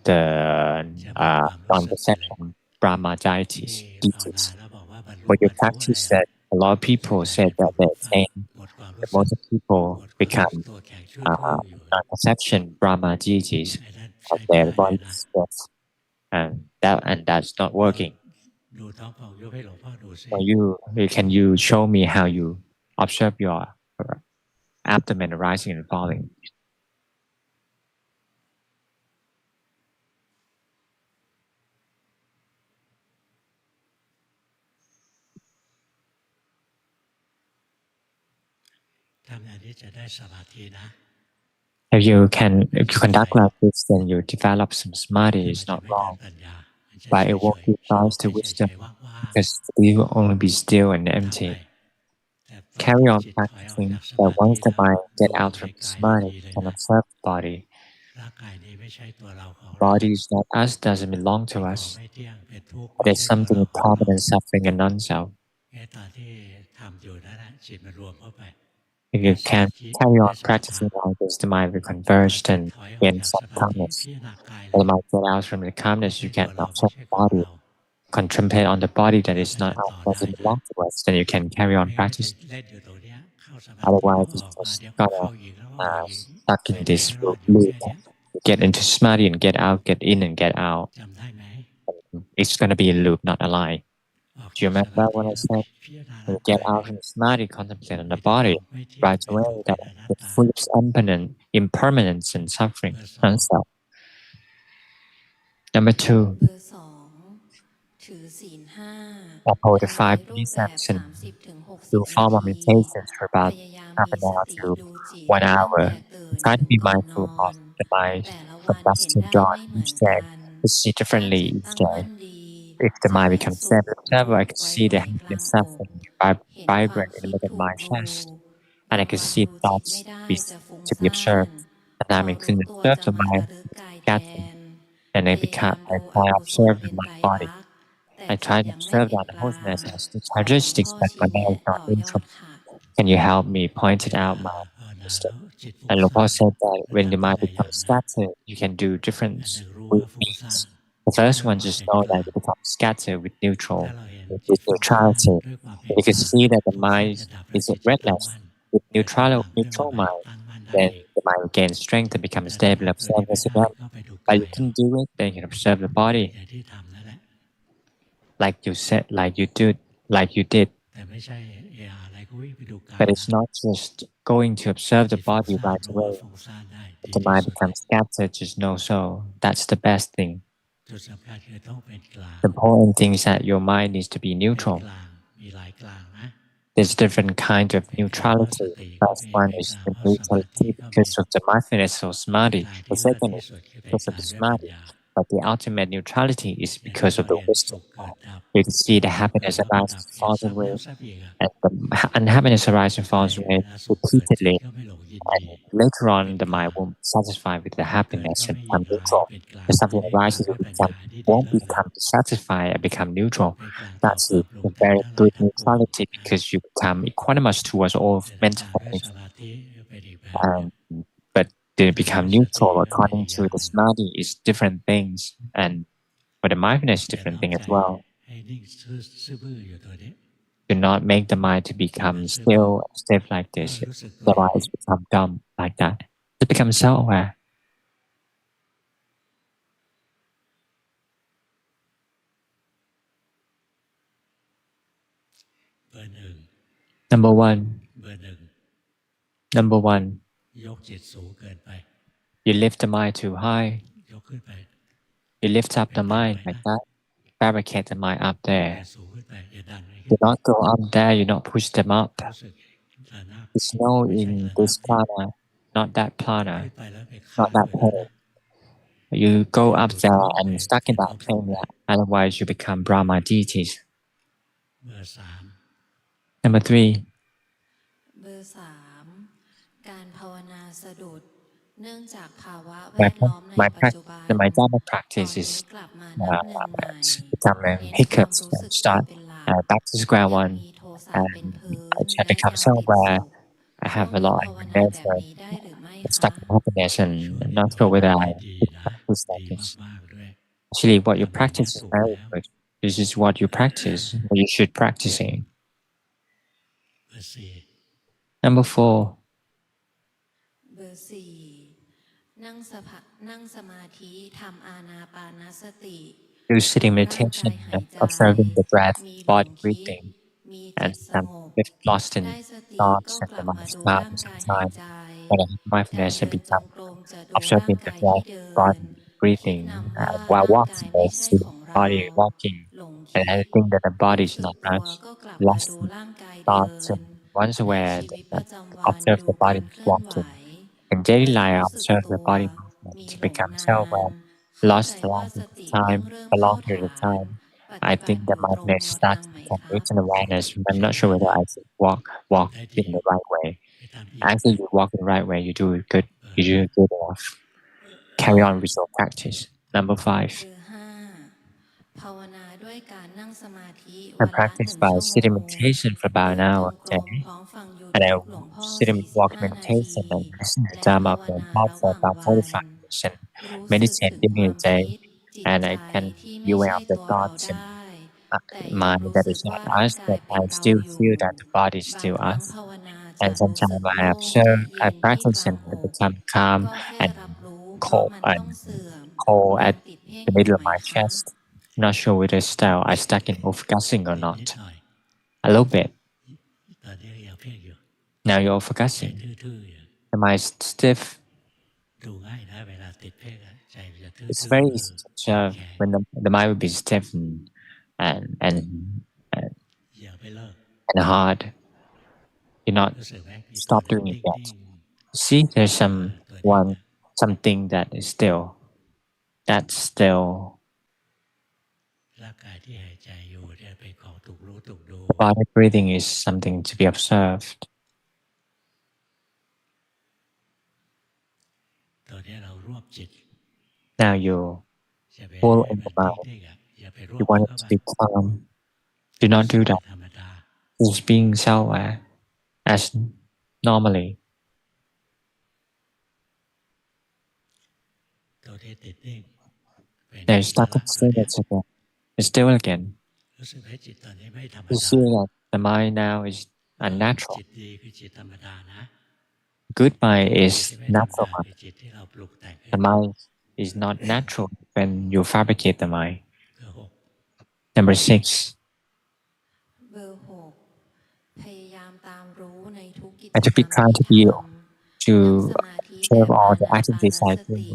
the non-perception Brahmajitis, deities. When you practice that, a lot of people said that they attain, that most of people become non-perception Brahma deities of their bodies, and that's not working. So can you show me how you observe your abdomen rising and falling? If you conduct like this, then you develop some samadhi. It's not wrong, but it won't give rise to wisdom because you will only be still and empty. Carry on practicing that once the mind get out from the samadhi, you can observe the body. The body is not us, doesn't belong to us. There's something impermanent, suffering, and non-self. If you can carry on practicing like this, the mind will converge and gain some calmness. When the mind get out from the calmness, you can observe the body, contemplate on the body that is not us, doesn't belong to us, then you can carry on practicing. Otherwise, it's just gonna stuck in this loop. You get into samadhi and get out, get in and get out. It's gonna be a loop, not a line. Do you remember what I said? When you get out from the samadhi, contemplate on the body right away that it's full of impermanence and suffering. Non-self. Number two, uphold the five precepts and do formal meditations for about half an hour to 1 hour. Try to be mindful of the mind from dusk till dawn each day. To see differently each day. If the mind becomes stable, I can see the happiness suffering vibrate in the middle of my chest, and I can see thoughts to be observed. And I can observe the mind scattering, and I try to observe the mind body. I try to observe that the wholeness has the characteristics, but my mind is not neutral. Can you help me point it out, my sister? And Luang said that when the mind becomes scattered, you can do different means. The first one just know that it becomes scattered with neutrality. And you can see that the mind is restless with neutral mind. Then the mind will gain strength and become stable, observe this again. But you can do it, then you can observe the body, like you said, like you did. But it's not just going to observe the body right away. If the mind becomes scattered, just know so. That's the best thing. The important thing is that your mind needs to be neutral. There's different kind of neutrality. First one is the neutrality because of the mindfulness or samadhi. The second is because of the samadhi. But the ultimate neutrality is because of the wisdom. You can see the happiness arises and falls away, and the unhappiness arises and falls away repeatedly. And later on, the mind won't be satisfied with the happiness and become neutral. If something arises, won't become satisfied and become neutral. That's a very good neutrality because you become equanimous towards all mental phenomena. But to become neutral according to the samadhi is different things, and for the mindfulness is different thing as well. Do not make the mind to become still and stiff like this. The mind has become dumb like that. It becomes self-aware. Number one. Number one. You lift the mind too high. You lift up the mind like that. Barricade the mind up there. Do not go up there. You not push them up. It's no in this plana, not that plana, not that plane. You go up there and stuck in that plane, yeah. Otherwise you become Brahma deities. Number 3. เบอร์ 3 การภาวนาสะดุดเนื่องจากภาวะแวด My ล้อมในปัจจุบัน Dhamma ต practice อน is นี้กลับมานับหนึ่งใหม่ become เน้นความ hiccups รู้ and สึกตัว start เป็นหลัก back to square ยัง one มีโทสะ and เป็นพื้น I try และ become ยัง so ติด where สุข I ช่ว have ง a นี้ lot ภา of วนา แบบ nature นี้ได้หรือไม่ stuck คะ in happiness and ช่วง not นี้ sure ภาวนา whether I ได้ดี should นะ practice ดี like this. มากๆด้วย Actually, what you ทำแบบ practice นี้ is ถูก very แล้ว good. This is what you practice, what you should practicing. เบอร์ 4 Number 4. เบอร์ 4 นั่งสมาธิทำอานาปานสติ Do ดู sitting ร่างกาย meditation, หายใจ observing the breath, มีหลง body คิด breathing, มีจิ and ตสงบ get lost ได้ in สติ thoughts ก็ and ก the ลับมา mind's ดู mind ร่างกาย หาย sometimes. ใจ When I have การ mindfulness, I เดินจ become งกรมจะดูร่าง observing the กายที่ breath, เดิน body คิด breathing. นำว่า While ร่างกาย walking, ไม่ I ใช่ see ของ the เรา body walking, หลง and คิ I ด think that the body รู้ is สึก not ตัว us. ก็กลับมา Lost ดู in ร่างกายเดิ thoughts, น and once ใน aware ชี that วิตประจำวัน observe ดู the กา body รเคลื่อนไหว walking. In daily เริ่ม life, I รู้สึก observe ตั the ว body movement มี to หลง become นา so น aware. เข้า Lost ใจ a ว่า long ส period of ติเพิ่ง time, เริ่ม a เข้า long period ฐา of น time. ปฏิ I บัติ think อ that ยู่ตรง mindfulness แนวทาง starts ไห to ม become ครับ written awareness. I'm not sure whether I should walk ได้ดี in the right way. ไปทำอีก Actually, you walk in the right way. You do it good. You do it good enough. Carry on with your practice. Number เบ 5. อร์ 5 ภาวนาด้วยการนั่งสมาธิ I วันละ practice 1 by ชั่วโม sitting ง meditation for เดิ about an นจ hour ง a กรม day. พร้อมฟัง And I YouTube หลวงพ่อ sit and walk 45 นาที meditation and listen to และ Dhamma ภาว from นา God ระห for ว่าง about วัน 45 minutes and รู้สึก meditate ถึง during ควา the ม day. คิด จิต And ใจ I can ที่ be ไม่ aware ใช่ of the ตัวเรา thoughts ได and ้ แต่ยัง mind รู้ that สึก is ว่า not ร่าง us, กา but ยเป็ I นเรา still อยู่ feel that the body is บาง still ครั้ง us. ภาวนา จะ And รู้สึ sometimes ก I โล่ง และ observe, เย็ I น ที่ practice กลาง and อ I ก become calm ก็แค่ and รับรู้ เพราะ cold มัน and ต้องเสื่อม cold ยั at งติดเพ่ง the อยู่ middle ไห of ม my คะ chest. Not sure whether still I stuck in focusing or นิด not. หน่อย A little bit. ตอนนี้ยังเพ่งอยู่ Now you're ใจ focusing. ทื่อๆอยู่ Am I stiff? ดูง่ายนะเวลาติดเพ่งอะใจมันจะทื่ It's อ very ๆ easy to observe แข็ง when the mind will be stiff and, ๆอย่าไปเลิก and hard. You're not รู้สึกไหมมีตัว stop หนึ่ง doing it นิ่ yet. ง See, there's ตัวนิ่ง something that is still. That's still. ร่างกายที่หายใจอยู่เนี่ยเป็นของถูกรู้ถูกดู Body breathing is something to be observed. ตอนนี้เรารวบจิต Now you're อย่าไป full ให้ in มั the น mind. นิ่งๆอ่ะอย่าไปรว You บมัน want it เข้า to ไป be calm. Do not do that. ธรรมดา Just being self-aware as normally. ตัวที่ติดนิ่งเป็น Now you อิส start ระ to ตัว see เนี้ย that again. It's still again. รู้สึกให้จิตตอนนี้ไม่ธรรม You ดา see that the mind now is จิ unnatural. ตดีคือจิตธรรมดานะ Good mind จิต is ที่ไม่ธรรม natural ดา mind. คือจิตที่เราปลุกแต่งขึ้น The mind is not natural when you fabricate the mind. คือ Number 6. เบอร์ 6 พยายามตามรู้ในทุกกิจ I to กร be รม trying ที่ to be ทำ to นั่งสมาธิแบ observe บ all อา the นาปา activities น I ส do. ติ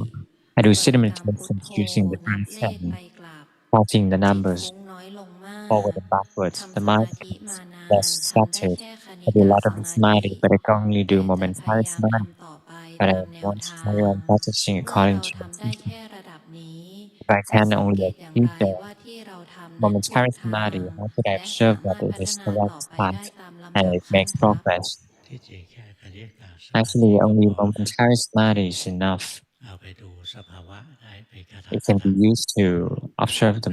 I do บ sit ริ in กรรมพุท meditation โธ using the นับ breath เลข and ไปกลับ counting the จิต numbers ฟุ้งน้อยลงมาก forward and backwards. ทำ The ส mind มาธิ becomes มานาน less ทำได้ scattered. แค่คณิ I do a กะ lot ส of มาธิ samadhi, but I can only แต่ do จะ momentary พยายาม samadhi. ทำต่อไป But I ตามแนว want to ทา carry ง on practicing เมื่อ according เรา to the ทำได้ teaching. แค่ระดับนี้ If I จะ can สัง only เกตอย่างไร achieve the ว่าที่เราทำนั้นถูก momentary ทาง samadhi, how could I และ observe สา that มารถ it พั is ฒ the นา right ต่อไปได้ path ตามลำ and ดับ it ขั้น makes ครับ progress? ที่จริงแค่คณิกะสมาธิ Actually, ก็ only พอนะ momentary samadhi is enough. เอาไปดูสภาวะได้เป็นขณะ It ข can ณะ be used to observe the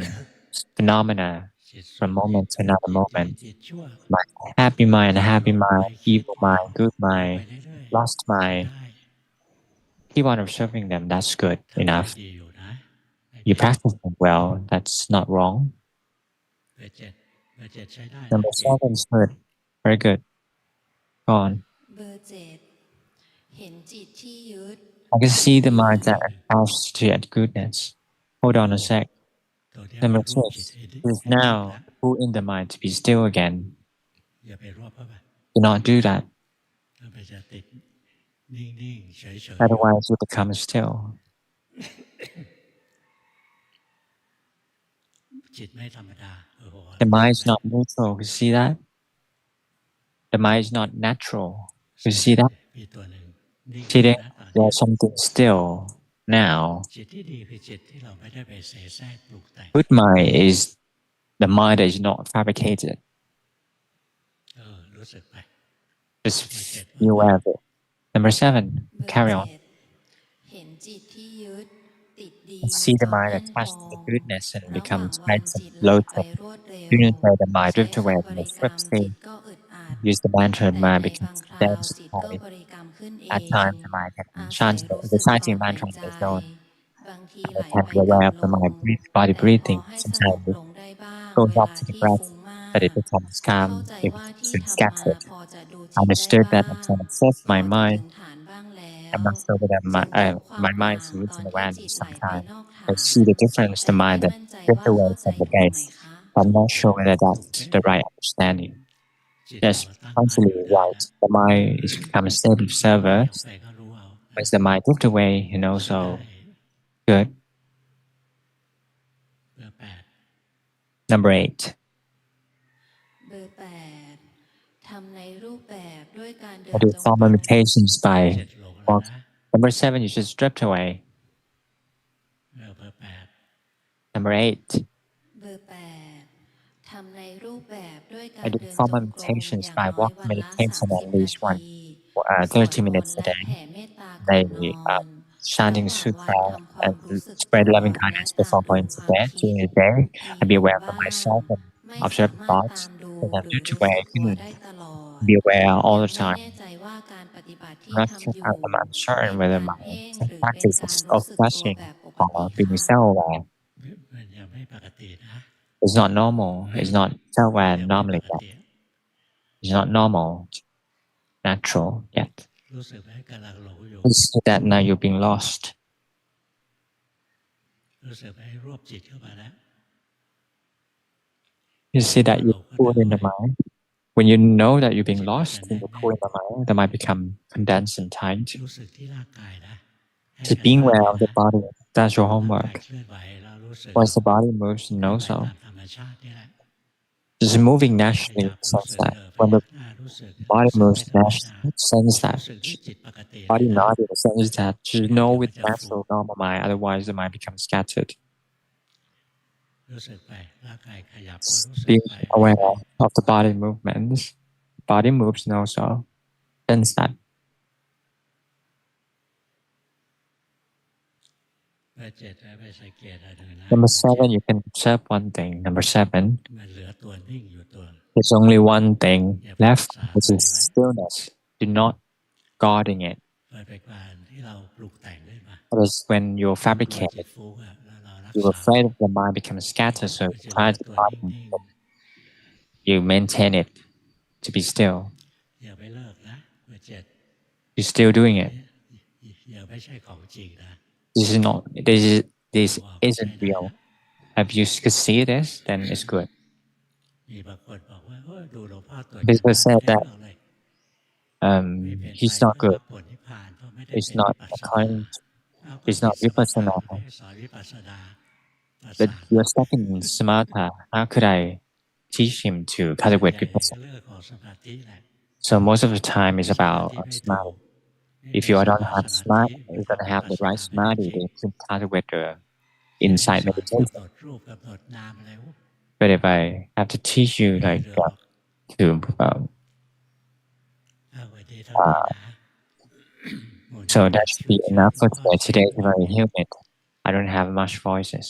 phenomena จิตสุ from ขจิต moment to ทุกข์ another จิตดี moment. จิตชั่ว My happy mind, ใจ unhappy หลงไป mind, คิด evil ไป mind, good ดูไป mind, เรื่อย lost ๆใช้ mind. ได้ Keep on observing them. That's good ทำได้ enough. ดีอยู่นะไม่ You ผิด practice them well. That's not wrong. เบอร์ 7เบอร์ 7 ใช้ได้นะ Number เก่ง 7 is good. Very good. Go on. เบอร์ 7 เห็นจิตที่ยึด I can see the ดี mind that attached to that goodness. Hold on a sec. ตัวเนี้ย Number มันรวบจิต 6 ให้ is นิ่ง now แล้ว put in the mind to be still again. อย่าไปรวบเข้าไป Do not do that. ถ้าไปจะติดนิ่งๆเฉยๆอยู่ Otherwise, you become still. จิตไม่ธรรมดาโอ้โห The mind is not neutral. You see that? The mind is not natural. You see that? มีตัวหนึ่งนิ่ง See that? นะตอนนี้ There's something still now. จิตที่ดีคือจิตที่เราไม่ได้ไปเสแสร้งปลูกแต่ง Good mind is the mind that is not fabricated. Just be aware of it. Number 7, เบอร์ carry on. 7 เห็นจิตที่ยึดติดดี See จ the น mind แน่นพ attached อ to the goodness and ระหว่าง becomes วัน tight and จิตไหลไป bloated. รวดเร็ว Do not let the mind ใช้ drift away คำบ from the ริกรรม swift จิต state. ก็อึดอัด Use the mantra and แต่ mind ใน becomes บางคราว dense จิต and ก็ tight. บริกรรมขึ้นเอ At ง times, the mind can อาศั chant ยรู้สึก reciting ลมหาย mantra on ใจ its own. บางทีไหล It can ไป be aware กับ of ล the mind ม body แต่พอ breathing. ให้สง Sometimes บ it ลงได้บ้าง goes เว up ลา to the ที่ breath, ฟุ้งมาก but it becomes เข้า calm ใจ if ว่าที่ it's ทำมา scattered. พอจะดู I จิตได้ understood บ้า that I ง can assess พอ my จะ ถึ mind. งฐานบ้างแล้ I ว must know that จึงพบความ my ต่า mind ง is ต roots อน and ที่ awareness จิตไหลไป sometimes. นอกฐา I น see the difference, แต่ the ไม่ mind that มั่นใจ drift ว่า away เข้าใจ from the ถูกไหม base. คะ I'm not sure whether that's the right understanding. Yes, absolutely right. The mind is become a steady observer. เดี๋ยวไปก็รู้เอา As the mind drift away, so ได้ good. เบอร์ Number 8. เบอร์ 8 ทำในรูปแบบด้วยการเดิ I น do จง form กรม meditations 8 by 7หลงแล้ว walk. นะ Number 7, you just drift away. เบอร์ Number 8. เบอร์ 8 ทำในรูปแบบด้วยกา I ร do เดิน form จงกรม meditations อย่าง by น้อย walk วันละ meditation at 30 นา least ที สวด 30 มน minutes ต์ a และ day. แผ่เมตตาก่อน They นอน chanting ระหว่างวัน sutra ทำควา and มรู้สึก spread ตัว loving และ kindness ตาม before ดู going ค to วาม bed คิด during the day มี and ห be ลง aware of บ้าง myself and ไม่ observe สา the มารถ thoughts ตามดู that I หรือ drift รู้ away. สึ I กตัว couldn't ได้ตลอด be aware all ยัง the ไม่ time. แน่ใจว่าการปฏิบัติที่ I'm not ทำ sure, อยู่ I'm เป็ uncertain น whether การ my เพ่งหรือเป็น practice การ is รู้ of สึกตัว touching แบบปก or ติ being คะ self-aware. มันยังไม่ปกตินะ It's not normal. It's not self-aware ยังไม่ป normally ก yet. ติ It's not normal, natural yet. รู้สึกไหมกำลังหลงอยู่ You see that now you're being lost. รู้สึกไหมรวบจิตเข้ามาแล้ว You see that พอหล you're งก็ pulled ดึ in ง the ไว้ mind. When you know that you're being จิตก็จะ lost, แน่ when น you're แน่น pulled in the mind become condensed and tight. รู้สึกที่ร่างกายนะให้ Just กัน being บ้าน aware เลย of the นะ body. That's your ร่างกาย homework. เคลื่อนไหวแล้วรู้สึก Once the body moves, เคลื่อน know ไหว so. ตามธรรมชาตินี่แหละ Just moving ข naturally ยับรู้ sense สึก that. พ When ยั the กหน้ารู้สึก body รู้สึกไม่ moves ธรรมดา naturally, sense that. รู้สึกด้วยจิตปกติเลย Body นะ nodding sense that. Just ไม่งั้น know เดี๋ยวมั with นจะฟุ้ง natural normal mind. Otherwise, the mind becomes scattered. รู้สึกไปร่างกายขยับก็รู้สึก Being ไป aware เรื่อย of the body movements. Body moves, know so. Sense that. ๆเบอร์ 7แล้วไปสังเกตอะไรดูนะ Number เบอร์ 7, you can observe one thing. Number 7, มันเหลือตัวนิ่งอยู่ตัว there's only one thing อย่าไป left, รักษา which ตัว is นี้ไว้ stillness. Do not guarding it. เปิดไปการที่เราปลูกแต่งขึ้นมา Because when you กลัว fabricate จิ it, ตฟุ้งอะแล้วเรารัก you're ษา afraid of the mind becomes scattered, so มัน you จะเหลื try อ to ตัว guard นิ่ง it. You maintain it to be still. ๆอย่าไปเลิกนะเบอร์ 7 You're still doing it. อย่าไม่ใช่ของจริงนะ This is not. This บอก isn't ใช้ได้ real. ละ If you could see this, then it's good. มีบางคนบอกว่าดูหลวงพ่อตรวจ Because กัน they said ไม่ได้ that เรื่องเลย ไม่เป็นไป he's เพื่ not อมร good. รคผลนิพพานเพราะไม่ได้ It's เป็น not วิปัสสนา according. เอาก็ It's ติ not ดสมถะ vipassana. ไม่ให้สอนวิปัสสนาประ But สาท you're stuck in samatha. How could I teach him to ส่วน cultivate ใหญ่ก็ vipassana? เรื่องของสมาธิแหละ So most of the time มี is สมา about ธิไม่ถูก samadhi. ไม่ If มี you ส don't มา have สมาธิ samadhi, มัน you're ทำ gonna วิ have ปั the สส right นาไม่ได้ samadhi. จริง Then you can cultivate the ให้ insight สอน meditation. กำหนดรูปกำหนดนามอะไร But if I have to teach you ไม่ได้ like เรื่องหรอก to เอาไว้ดีเท่านี้นะ so that should be enough for today. Today is very humid. I don't have much voices.